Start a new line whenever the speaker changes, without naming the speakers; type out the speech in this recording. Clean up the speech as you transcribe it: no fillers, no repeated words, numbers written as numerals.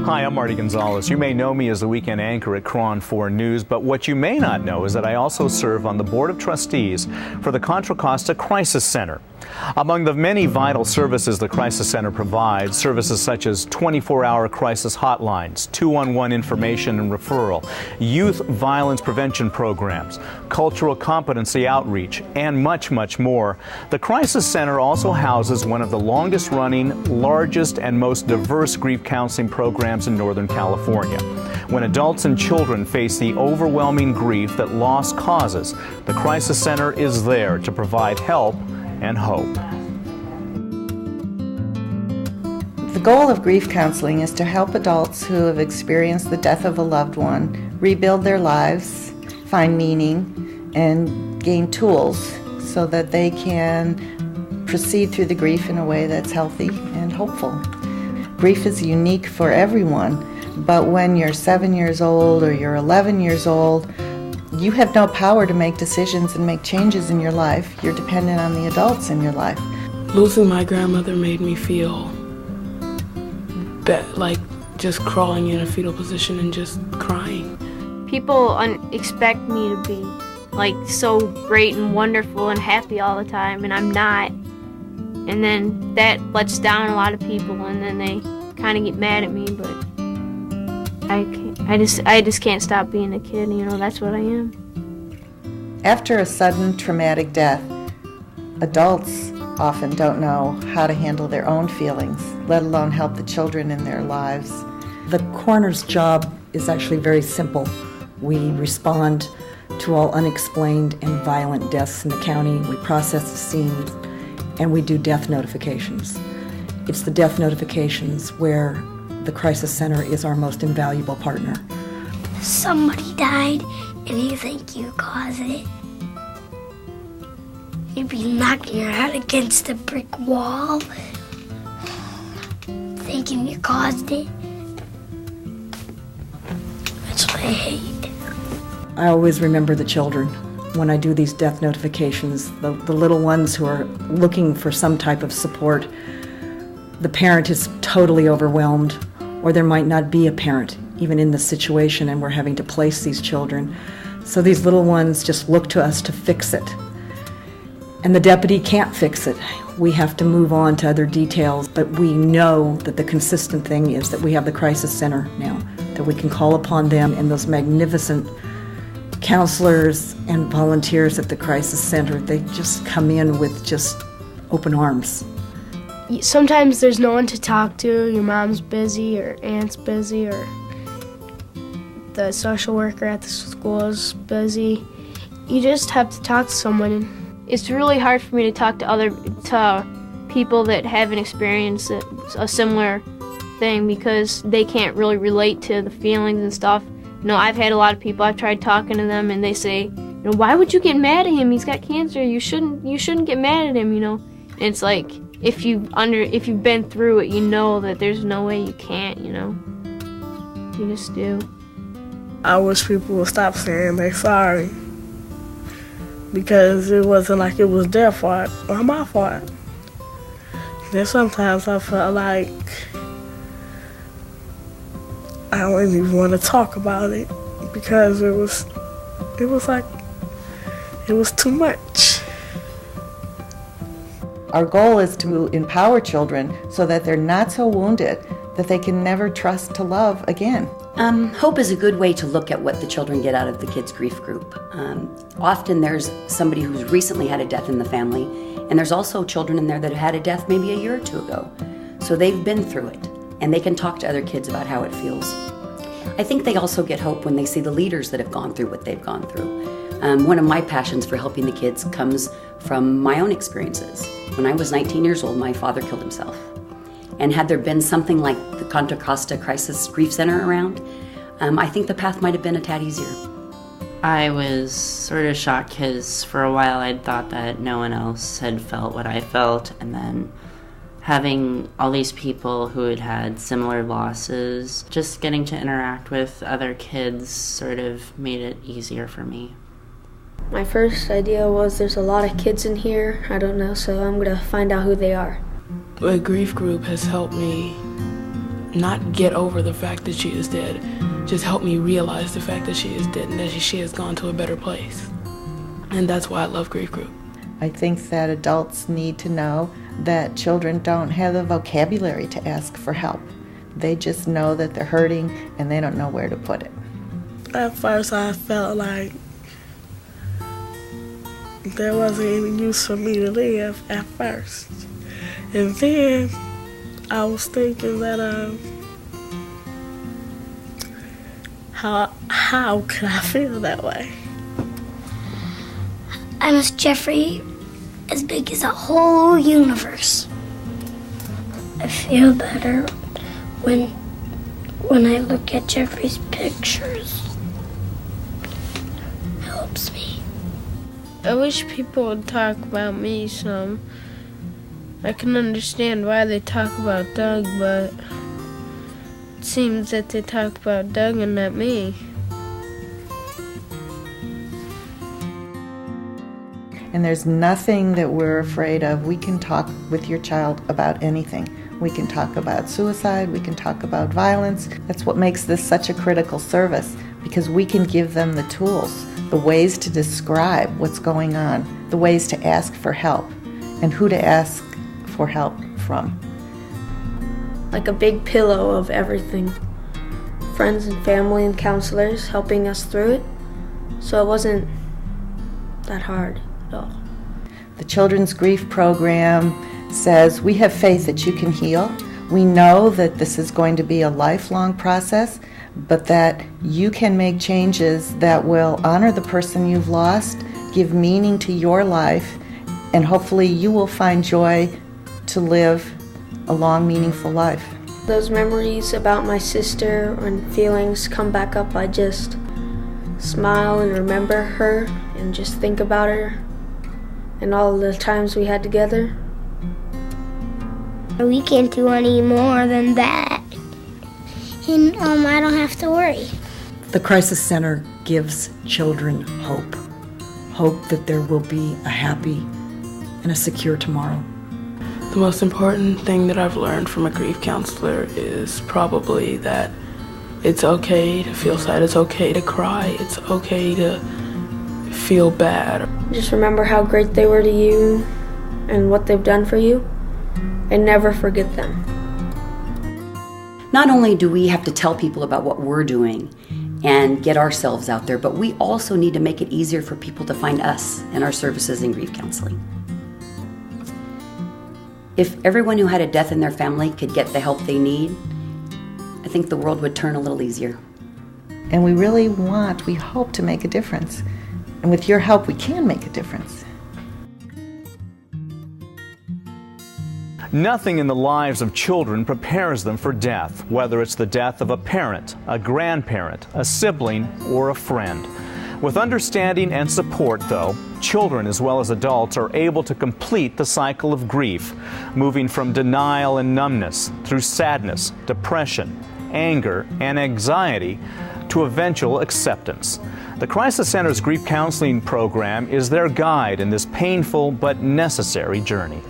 Hi, I'm Marty Gonzalez. You may know me as the weekend anchor at Cron 4 News, but what you may not know is that I also serve on the Board of Trustees for the Contra Costa Crisis Center. Among the many vital services the Crisis Center provides, services such as 24-hour crisis hotlines, 211 information and referral, youth violence prevention programs, cultural competency outreach, and much, much more. The Crisis Center also houses one of the longest-running, largest, and most diverse grief counseling programs in Northern California. When adults and children face the overwhelming grief that loss causes, the Crisis Center is there to provide help and hope.
The goal of grief counseling is to help adults who have experienced the death of a loved one rebuild their lives, find meaning, and gain tools so that they can proceed through the grief in a way that's healthy and hopeful. Grief is unique for everyone, but when you're 7 years old or you're 11 years old, you have no power to make decisions and make changes in your life. You're dependent on the adults in your life.
Losing my grandmother made me feel like just crawling in a fetal position and just crying.
People expect me to be like so great and wonderful and happy all the time, and I'm not. And then that lets down a lot of people, and then they kind of get mad at me, but I just can't stop being a kid, that's what I am.
After a sudden traumatic death, adults often don't know how to handle their own feelings, let alone help the children in their lives.
The coroner's job is actually very simple. We respond to all unexplained and violent deaths in the county. We process the scenes, and we do death notifications. It's the death notifications where the Crisis Center is our most invaluable partner.
Somebody died and you think you caused it. You'd be knocking your head against a brick wall, thinking you caused it. That's what I hate.
I always remember the children when I do these death notifications, the little ones who are looking for some type of support. The parent is totally overwhelmed, or there might not be a parent even in this situation, and we're having to place these children. So these little ones just look to us to fix it. And the deputy can't fix it. We have to move on to other details, but we know that the consistent thing is that we have the Crisis Center now, that we can call upon them, and those magnificent counselors and volunteers at the Crisis Center, they just come in with just open arms.
Sometimes there's no one to talk to. Your mom's busy, or aunt's busy, or the social worker at the school is busy. You just have to talk to someone.
It's really hard for me to talk to people that haven't experienced a similar thing, because they can't really relate to the feelings and stuff. I've had a lot of people, I've tried talking to them, and they say, why would you get mad at him? He's got cancer. You shouldn't get mad at him, And it's like, if you've been through it, you know that there's no way you can't, You just do.
I wish people would stop saying they're sorry, because it wasn't like it was their fault or my fault. Then sometimes I felt like I don't even want to talk about it, because it was too much.
Our goal is to empower children so that they're not so wounded that they can never trust to love again.
Hope is a good way to look at what the children get out of the kids' grief group. Often there's somebody who's recently had a death in the family, and there's also children in there that had a death maybe a year or two ago. So they've been through it, and they can talk to other kids about how it feels. I think they also get hope when they see the leaders that have gone through what they've gone through. One of my passions for helping the kids comes from my own experiences. When I was 19 years old, my father killed himself. And had there been something like the Contra Costa Crisis Grief Center around, I think the path might have been a tad easier.
I was sort of shocked because for a while I'd thought that no one else had felt what I felt, and then having all these people who had had similar losses, just getting to interact with other kids sort of made it easier for me.
My first idea was there's a lot of kids in here, I don't know, so I'm going to find out who they are.
The grief group has helped me not get over the fact that she is dead, just help me realize the fact that she is dead and that she has gone to a better place. And that's why I love Grief Group.
I think that adults need to know that children don't have the vocabulary to ask for help. They just know that they're hurting and they don't know where to put it.
At first I felt like there wasn't any use for me to live at first. And then I was thinking that how could I feel that way?
I miss Jeffrey as big as a whole universe. I feel better when I look at Jeffrey's pictures. It helps me.
I wish people would talk about me some. I can understand why they talk about Doug, but it seems that they talk about Doug and not me.
And there's nothing that we're afraid of. We can talk with your child about anything. We can talk about suicide, we can talk about violence. That's what makes this such a critical service, because we can give them the tools, the ways to describe what's going on, the ways to ask for help, and who to ask for help from.
Like a big pillow of everything. Friends and family and counselors helping us through it, so it wasn't that hard at all.
The Children's Grief Program says we have faith that you can heal. We know that this is going to be a lifelong process, but that you can make changes that will honor the person you've lost, give meaning to your life, and hopefully you will find joy to live a long, meaningful life.
Those memories about my sister and feelings come back up. I just smile and remember her and just think about her and all the times we had together.
We can't do any more than that. And I don't have to worry.
The Crisis Center gives children hope. Hope that there will be a happy and a secure tomorrow.
The most important thing that I've learned from a grief counselor is probably that it's okay to feel sad, it's okay to cry, it's okay to feel bad.
Just remember how great they were to you and what they've done for you, and never forget them.
Not only do we have to tell people about what we're doing and get ourselves out there, but we also need to make it easier for people to find us and our services in grief counseling. If everyone who had a death in their family could get the help they need, I think the world would turn a little easier.
And we really we hope to make a difference. And with your help, we can make a difference.
Nothing in the lives of children prepares them for death, whether it's the death of a parent, a grandparent, a sibling, or a friend. With understanding and support, though, children as well as adults are able to complete the cycle of grief, moving from denial and numbness through sadness, depression, anger, and anxiety to eventual acceptance. The Crisis Center's grief counseling program is their guide in this painful but necessary journey.